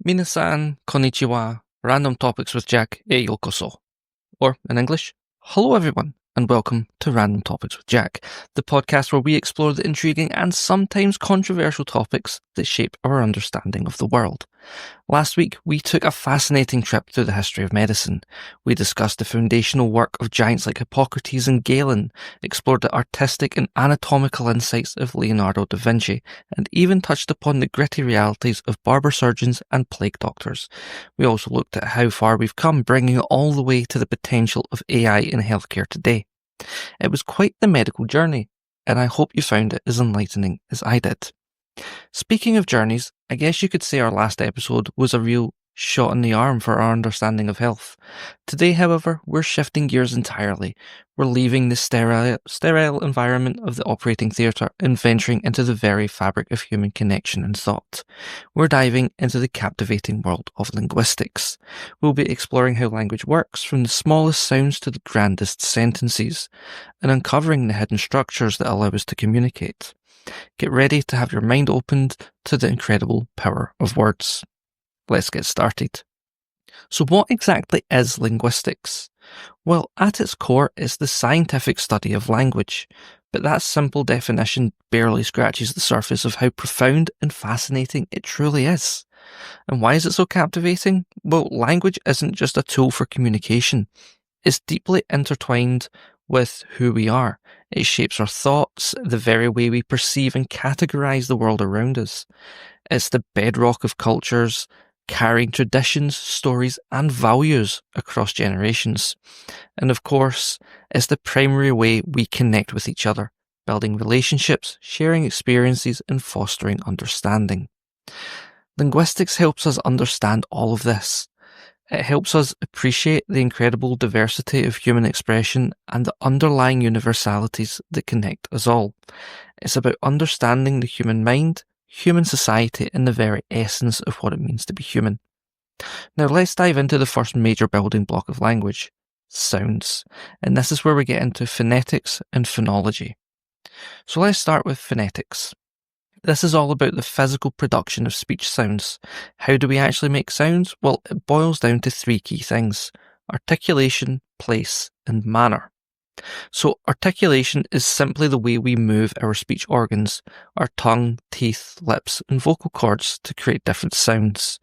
Minasan, konnichiwa, Random Topics with Jack, yokoso. Or, in English, hello everyone, and welcome to Random Topics with Jack, the podcast where we explore the intriguing and sometimes controversial topics that shape our understanding of the world. Last week, we took a fascinating trip through the history of medicine. We discussed the foundational work of giants like Hippocrates and Galen, explored the artistic and anatomical insights of Leonardo da Vinci, and even touched upon the gritty realities of barber surgeons and plague doctors. We also looked at how far we've come, bringing it all the way to the potential of AI in healthcare today. It was quite the medical journey, and I hope you found it as enlightening as I did. Speaking of journeys, I guess you could say our last episode was a real shot in the arm for our understanding of health. Today, however, we're shifting gears entirely. We're leaving the sterile environment of the operating theatre and venturing into the very fabric of human connection and thought. We're diving into the captivating world of linguistics. We'll be exploring how language works, from the smallest sounds to the grandest sentences, and uncovering the hidden structures that allow us to communicate. Get ready to have your mind opened to the incredible power of words. Let's get started. So what exactly is linguistics? Well, at its core, it's the scientific study of language, but that simple definition barely scratches the surface of how profound and fascinating it truly is. And why is it so captivating? Well, language isn't just a tool for communication. It's deeply intertwined with who we are. It shapes our thoughts, the very way we perceive and categorize the world around us. It's the bedrock of cultures, carrying traditions, stories, and values across generations. And of course, it's the primary way we connect with each other, building relationships, sharing experiences, and fostering understanding. Linguistics helps us understand all of this. It helps us appreciate the incredible diversity of human expression and the underlying universalities that connect us all. It's about understanding the human mind, human society, and the very essence of what it means to be human. Now let's dive into the first major building block of language, sounds. And this is where we get into phonetics and phonology. So let's start with phonetics. This is all about the physical production of speech sounds. How do we actually make sounds? Well, it boils down to three key things: articulation, place, and manner. So articulation is simply the way we move our speech organs, our tongue, teeth, lips, and vocal cords to create different sounds.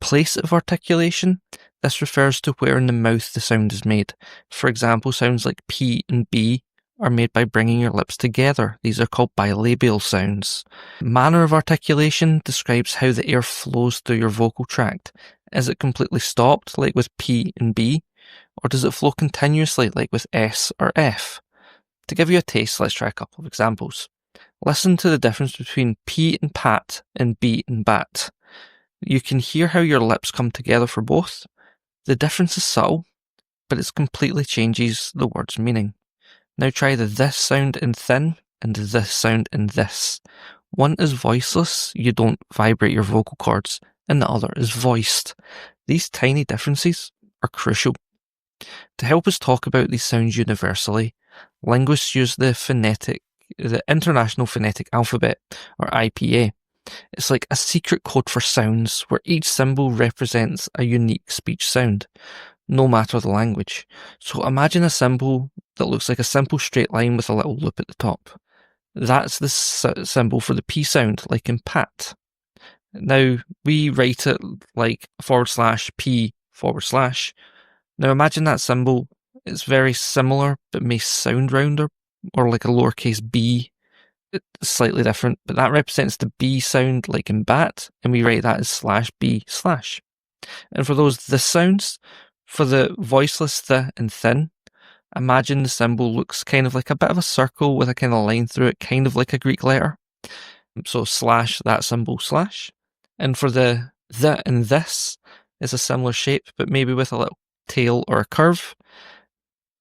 Place of articulation, this refers to where in the mouth the sound is made. For example, sounds like P and B are made by bringing your lips together. These are called bilabial sounds. Manner of articulation describes how the air flows through your vocal tract. Is it completely stopped, like with P and B? Or does it flow continuously, like with S or F? To give you a taste, let's try a couple of examples. Listen to the difference between P and pat and B and bat. You can hear how your lips come together for both. The difference is subtle, but it completely changes the word's meaning. Now try the this sound in thin and the this sound in this. One is voiceless, you don't vibrate your vocal cords, and the other is voiced. These tiny differences are crucial. To help us talk about these sounds universally, linguists use the International Phonetic Alphabet, or IPA. It's like a secret code for sounds, where each symbol represents a unique speech sound, no matter the language. So imagine a symbol that looks like a simple straight line with a little loop at the top. That's the symbol for the P sound, like in pat. Now, we write it like /P/. Now imagine that symbol, it's very similar, but may sound rounder, or like a lowercase b. It's slightly different, but that represents the B sound, like in bat, and we write that as /B/. And for those this sounds, for the voiceless th and thin, imagine the symbol looks kind of like a bit of a circle with a kind of line through it, kind of like a Greek letter. So that symbol /. And for the and this is a similar shape, but maybe with a little tail or a curve.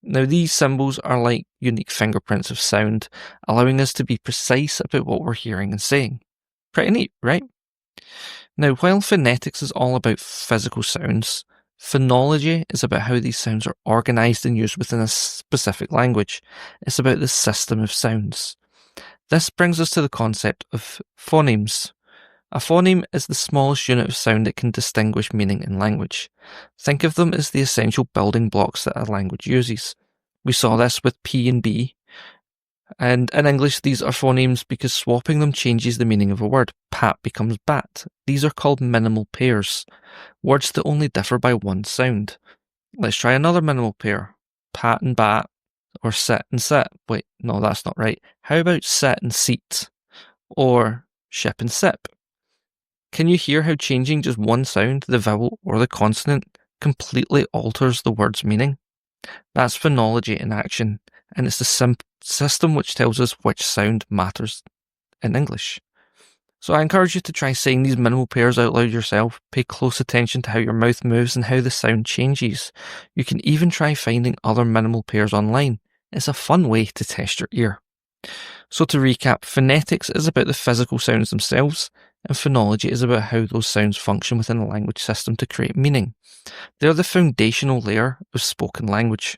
Now these symbols are like unique fingerprints of sound, allowing us to be precise about what we're hearing and saying. Pretty neat, right? Now, while phonetics is all about physical sounds, phonology is about how these sounds are organised and used within a specific language. It's about the system of sounds. This brings us to the concept of phonemes. A phoneme is the smallest unit of sound that can distinguish meaning in language. Think of them as the essential building blocks that a language uses. We saw this with P and B, and in English these are phonemes because swapping them changes the meaning of a word. Pat becomes bat. These are called minimal pairs, words that only differ by one sound. Let's try another minimal pair. Pat and bat, or sit and sit. Wait, no, that's not right. How about sit and seat? Or ship and sip? Can you hear how changing just one sound, the vowel or the consonant, completely alters the word's meaning? That's phonology in action, and it's the system which tells us which sound matters in English. So I encourage you to try saying these minimal pairs out loud yourself. Pay close attention to how your mouth moves and how the sound changes. You can even try finding other minimal pairs online. It's a fun way to test your ear. So to recap, phonetics is about the physical sounds themselves, and phonology is about how those sounds function within a language system to create meaning. They're the foundational layer of spoken language.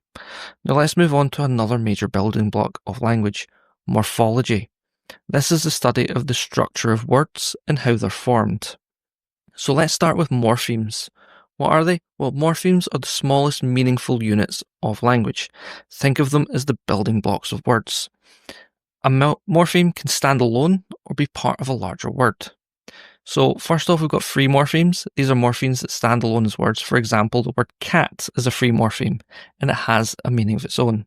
Now let's move on to another major building block of language, morphology. This is the study of the structure of words and how they're formed. So let's start with morphemes. What are they? Well, morphemes are the smallest meaningful units of language. Think of them as the building blocks of words. A morpheme can stand alone or be part of a larger word. So first off, we've got free morphemes. These are morphemes that stand alone as words. For example, the word cat is a free morpheme, and it has a meaning of its own.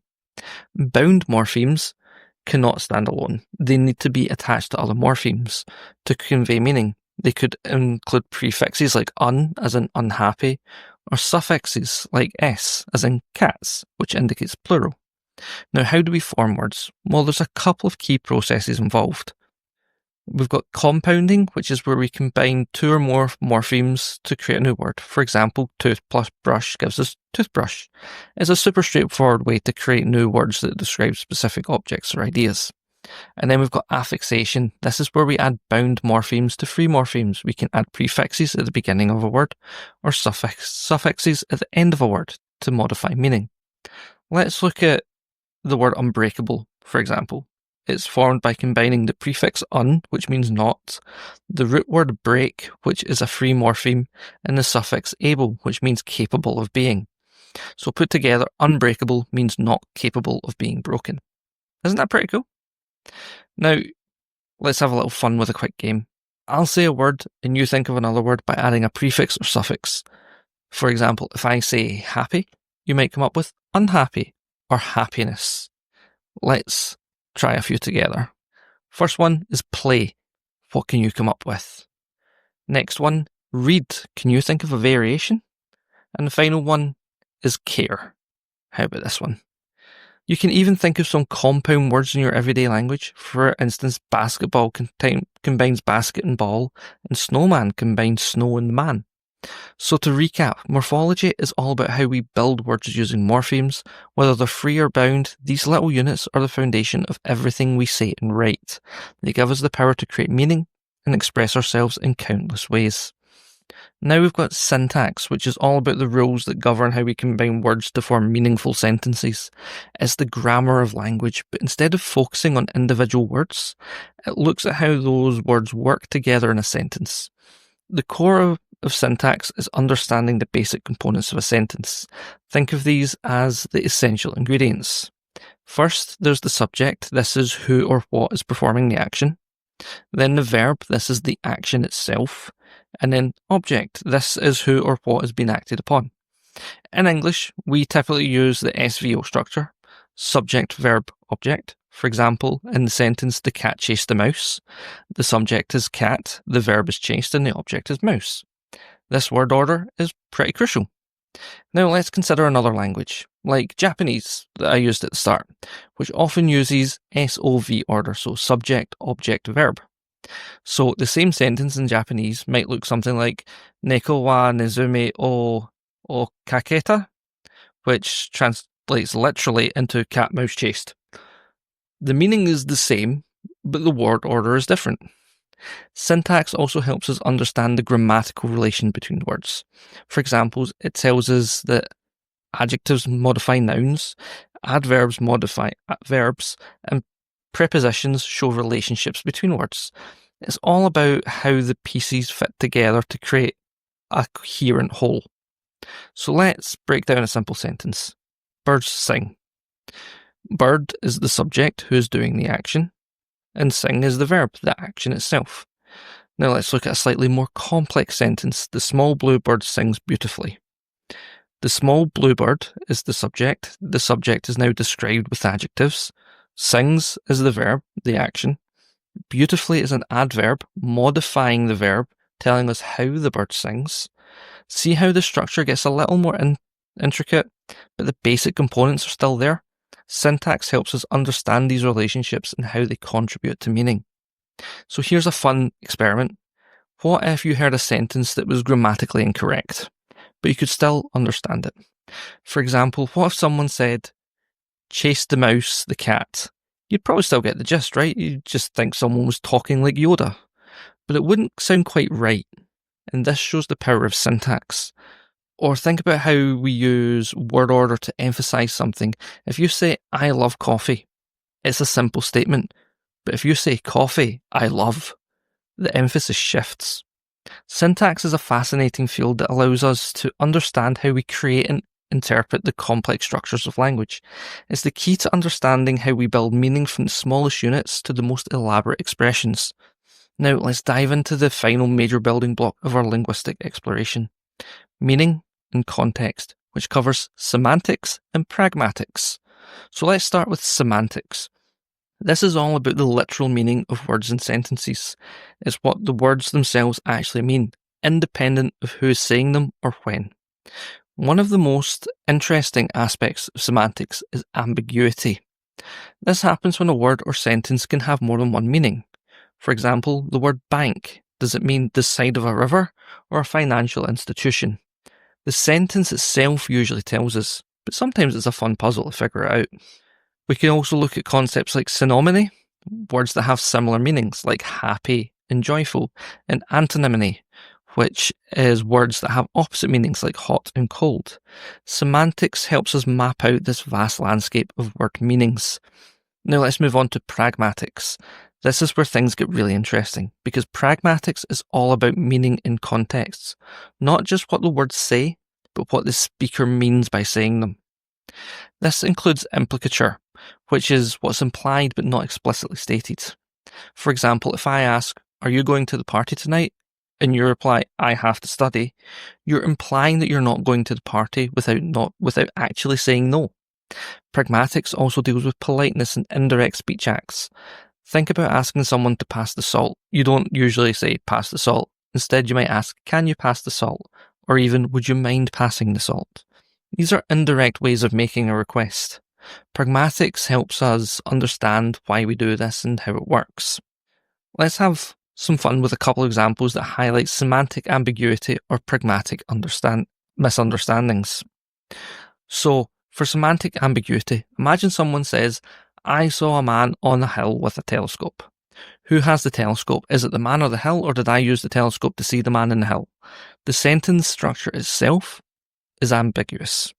Bound morphemes cannot stand alone. They need to be attached to other morphemes to convey meaning. They could include prefixes like un, as in unhappy, or suffixes like s, as in cats, which indicates plural. Now, how do we form words? Well, there's a couple of key processes involved. We've got compounding, which is where we combine two or more morphemes to create a new word. For example, tooth plus brush gives us toothbrush. It's a super straightforward way to create new words that describe specific objects or ideas. And then we've got affixation. This is where we add bound morphemes to free morphemes. We can add prefixes at the beginning of a word or suffixes at the end of a word to modify meaning. Let's look at the word unbreakable, for example. It's formed by combining the prefix un, which means not, the root word break, which is a free morpheme, and the suffix able, which means capable of being. So put together, unbreakable means not capable of being broken. Isn't that pretty cool? Now, let's have a little fun with a quick game. I'll say a word and you think of another word by adding a prefix or suffix. For example, if I say happy, you might come up with unhappy or happiness. Let's try a few together. First one is play. What can you come up with? Next one, read. Can you think of a variation? And the final one is care. How about this one? You can even think of some compound words in your everyday language. For instance, basketball combines basket and ball, and snowman combines snow and man. So to recap, morphology is all about how we build words using morphemes. Whether they're free or bound, these little units are the foundation of everything we say and write. They give us the power to create meaning and express ourselves in countless ways. Now we've got syntax, which is all about the rules that govern how we combine words to form meaningful sentences. It's the grammar of language, but instead of focusing on individual words, it looks at how those words work together in a sentence. The core of syntax is understanding the basic components of a sentence. Think of these as the essential ingredients. First, there's the subject. This is who or what is performing the action. Then the verb. This is the action itself. And then object. This is who or what is being acted upon. In English, we typically use the SVO structure. Subject, verb, object. For example, in the sentence, the cat chased the mouse. The subject is cat, the verb is chased, and the object is mouse. This word order is pretty crucial. Now let's consider another language, like Japanese that I used at the start, which often uses SOV order, so subject, object, verb. So the same sentence in Japanese might look something like Neko wa nezume o kaketa, which translates literally into cat mouse chased. The meaning is the same, but the word order is different. Syntax also helps us understand the grammatical relation between words. For example, it tells us that adjectives modify nouns, adverbs modify verbs, and prepositions show relationships between words. It's all about how the pieces fit together to create a coherent whole. So let's break down a simple sentence. Birds sing. Bird is the subject who is doing the action, and sing is the verb, the action itself. Now let's look at a slightly more complex sentence. The small blue bird sings beautifully. The small blue bird is the subject. The subject is now described with adjectives. Sings is the verb, the action. Beautifully is an adverb, modifying the verb, telling us how the bird sings. See how the structure gets a little more intricate, but the basic components are still there? Syntax helps us understand these relationships and how they contribute to meaning. So here's a fun experiment. What if you heard a sentence that was grammatically incorrect, but you could still understand it? For example, what if someone said, chase the mouse, the cat? You'd probably still get the gist, right? You'd just think someone was talking like Yoda. But it wouldn't sound quite right. And this shows the power of syntax. Or think about how we use word order to emphasize something. If you say, I love coffee, it's a simple statement. But if you say coffee, I love, the emphasis shifts. Syntax is a fascinating field that allows us to understand how we create and interpret the complex structures of language. It's the key to understanding how we build meaning from the smallest units to the most elaborate expressions. Now let's dive into the final major building block of our linguistic exploration. Meaning and context, which covers semantics and pragmatics. So let's start with semantics. This is all about the literal meaning of words and sentences. It's what the words themselves actually mean, independent of who is saying them or when. One of the most interesting aspects of semantics is ambiguity. This happens when a word or sentence can have more than one meaning. For example, the word bank. Does it mean the side of a river or a financial institution? The sentence itself usually tells us, but sometimes it's a fun puzzle to figure it out. We can also look at concepts like synonymy, words that have similar meanings like happy and joyful, and antinomy, which is words that have opposite meanings like hot and cold. Semantics helps us map out this vast landscape of word meanings. Now let's move on to pragmatics. This is where things get really interesting, because pragmatics is all about meaning in contexts, not just what the words say, but what the speaker means by saying them. This includes implicature, which is what's implied but not explicitly stated. For example, if I ask, are you going to the party tonight? And you reply, I have to study, you're implying that you're not going to the party without actually saying no. Pragmatics also deals with politeness and indirect speech acts. Think about asking someone to pass the salt. You don't usually say, pass the salt. Instead, you might ask, can you pass the salt? Or even, would you mind passing the salt? These are indirect ways of making a request. Pragmatics helps us understand why we do this and how it works. Let's have some fun with a couple of examples that highlight semantic ambiguity or pragmatic misunderstandings. So, for semantic ambiguity, imagine someone says, I saw a man on a hill with a telescope. Who has the telescope? Is it the man or the hill, or did I use the telescope to see the man in the hill? The sentence structure itself is ambiguous.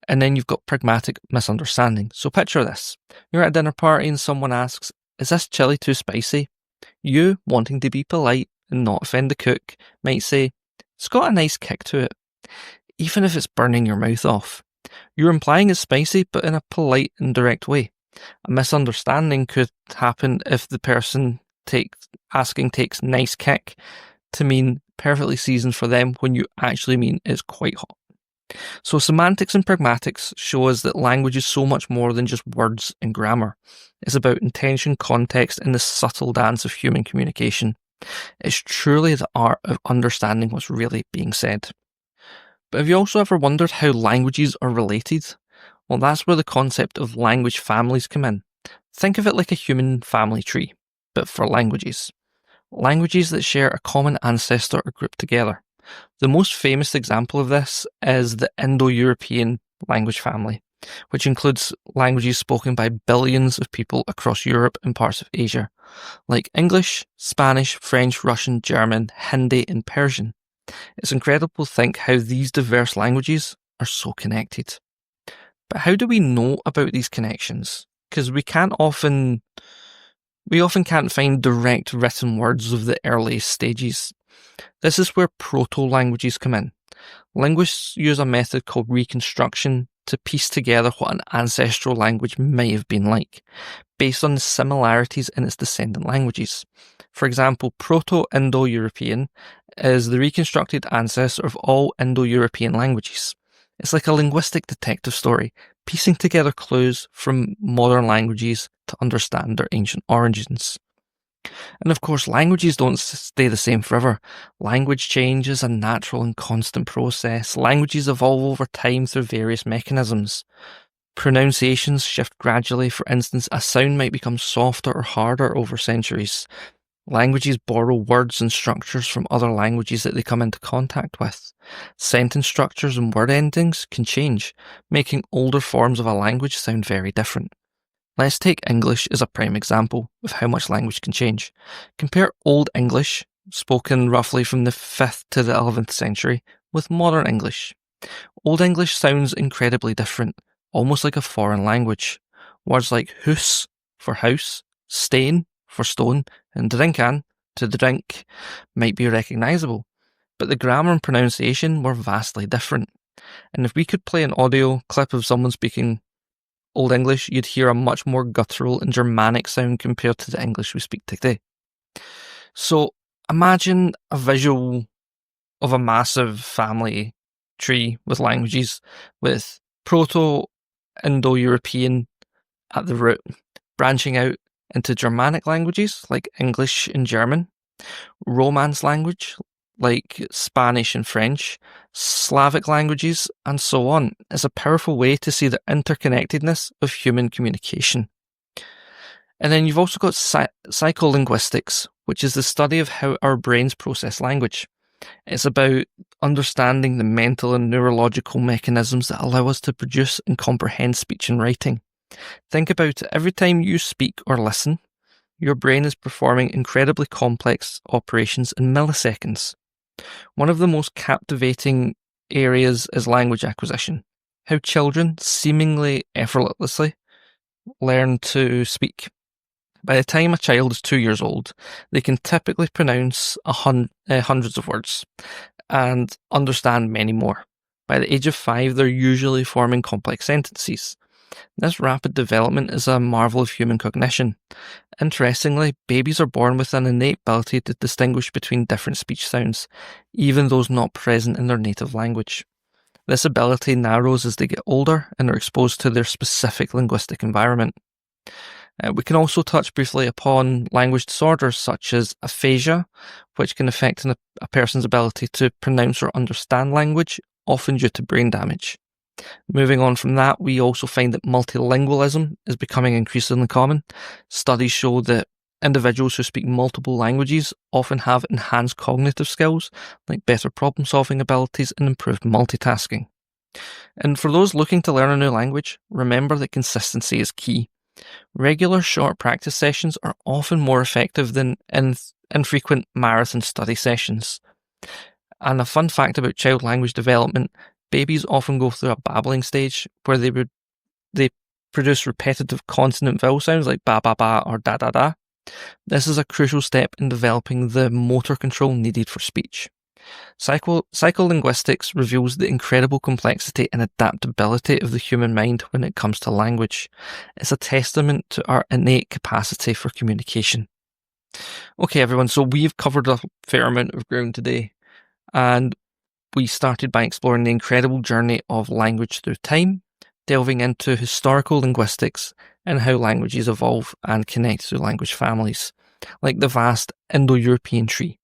And then you've got pragmatic misunderstanding. So picture this. You're at a dinner party and someone asks, is this chili too spicy? You, wanting to be polite and not offend the cook, might say, it's got a nice kick to it, even if it's burning your mouth off. You're implying it's spicy, but in a polite and direct way. A misunderstanding could happen if the person asking takes nice kick to mean perfectly seasoned for them when you actually mean it's quite hot. So semantics and pragmatics show us that language is so much more than just words and grammar. It's about intention, context, and the subtle dance of human communication. It's truly the art of understanding what's really being said. But have you also ever wondered how languages are related? Well, that's where the concept of language families come in. Think of it like a human family tree, but for languages. Languages that share a common ancestor are grouped together. The most famous example of this is the Indo-European language family, which includes languages spoken by billions of people across Europe and parts of Asia, like English, Spanish, French, Russian, German, Hindi, and Persian. It's incredible to think how these diverse languages are so connected. But how do we know about these connections? Because we can't often We often can't find direct written words of the earliest stages. This is where proto-languages come in. Linguists use a method called reconstruction to piece together what an ancestral language may have been like, based on the similarities in its descendant languages. For example, Proto-Indo-European is the reconstructed ancestor of all Indo-European languages. It's like a linguistic detective story, piecing together clues from modern languages to understand their ancient origins. And of course, languages don't stay the same forever. Language change is a natural and constant process. Languages evolve over time through various mechanisms. Pronunciations shift gradually. For instance, a sound might become softer or harder over centuries. Languages borrow words and structures from other languages that they come into contact with. Sentence structures and word endings can change, making older forms of a language sound very different. Let's take English as a prime example of how much language can change. Compare Old English, spoken roughly from the 5th to the 11th century, with modern English. Old English sounds incredibly different, almost like a foreign language. Words like hus for house, stain for stone, and drinkan to drink might be recognisable, but the grammar and pronunciation were vastly different. And if we could play an audio clip of someone speaking Old English, you'd hear a much more guttural and Germanic sound compared to the English we speak today. So imagine a visual of a massive family tree with languages, with Proto-Indo-European at the root, branching out into Germanic languages like English and German, Romance language like Spanish and French, Slavic languages, and so on. It's a powerful way to see the interconnectedness of human communication. And then you've also got psycholinguistics, which is the study of how our brains process language. It's about understanding the mental and neurological mechanisms that allow us to produce and comprehend speech and writing. Think about it. Every time you speak or listen, your brain is performing incredibly complex operations in milliseconds. One of the most captivating areas is language acquisition. How children seemingly effortlessly learn to speak. By the time a child is 2 years old, they can typically pronounce hundreds of words and understand many more. By the age of 5, they're usually forming complex sentences. This rapid development is a marvel of human cognition. Interestingly, babies are born with an innate ability to distinguish between different speech sounds, even those not present in their native language. This ability narrows as they get older and are exposed to their specific linguistic environment. We can also touch briefly upon language disorders such as aphasia, which can affect a person's ability to pronounce or understand language, often due to brain damage. Moving on from that, we also find that multilingualism is becoming increasingly common. Studies show that individuals who speak multiple languages often have enhanced cognitive skills, like better problem-solving abilities and improved multitasking. And for those looking to learn a new language, remember that consistency is key. Regular short practice sessions are often more effective than infrequent marathon study sessions. And a fun fact about child language development: babies often go through a babbling stage where they produce repetitive consonant vowel sounds like ba ba ba or da da da. This is a crucial step in developing the motor control needed for speech. Psycholinguistics reveals the incredible complexity and adaptability of the human mind when it comes to language. It's a testament to our innate capacity for communication. Okay, everyone, so we've covered a fair amount of ground today, and we started by exploring the incredible journey of language through time, delving into historical linguistics and how languages evolve and connect through language families, like the vast Indo-European tree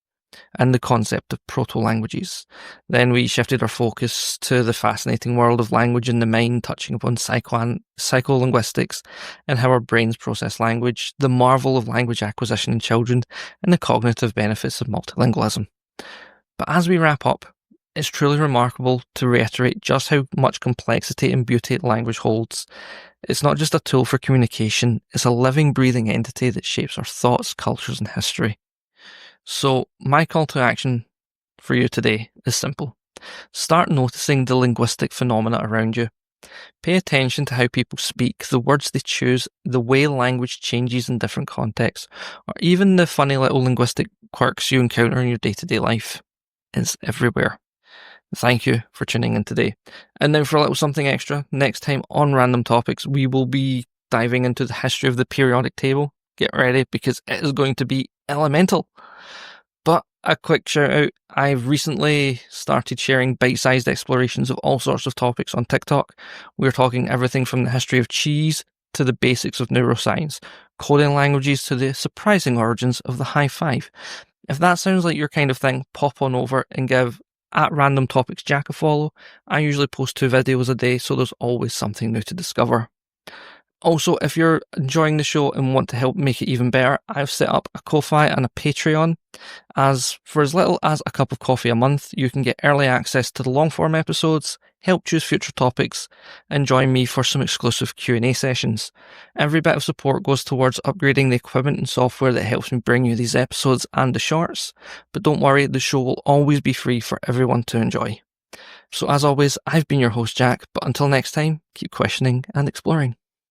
and the concept of proto-languages. Then we shifted our focus to the fascinating world of language and the mind, touching upon psycholinguistics and how our brains process language, the marvel of language acquisition in children, and the cognitive benefits of multilingualism. But as we wrap up, it's truly remarkable to reiterate just how much complexity and beauty language holds. It's not just a tool for communication, it's a living, breathing entity that shapes our thoughts, cultures, and history. So, my call to action for you today is simple. Start noticing the linguistic phenomena around you. Pay attention to how people speak, the words they choose, the way language changes in different contexts, or even the funny little linguistic quirks you encounter in your day-to-day life. It's everywhere. Thank you for tuning in today. And now for a little something extra, next time on Random Topics, we will be diving into the history of the periodic table. Get ready, because it is going to be elemental. But a quick shout out, I've recently started sharing bite-sized explorations of all sorts of topics on TikTok. We're talking everything from the history of cheese to the basics of neuroscience, coding languages to the surprising origins of the high five. If that sounds like your kind of thing, pop on over and give @Random Topics Jack a follow. I usually post 2 videos a day, so there's always something new to discover. Also, if you're enjoying the show and want to help make it even better, I've set up a Ko-Fi and a Patreon. For as little as a cup of coffee a month, you can get early access to the long-form episodes, help choose future topics, and join me for some exclusive Q&A sessions. Every bit of support goes towards upgrading the equipment and software that helps me bring you these episodes and the shorts, but don't worry, the show will always be free for everyone to enjoy. So as always, I've been your host Jack, but until next time, keep questioning and exploring.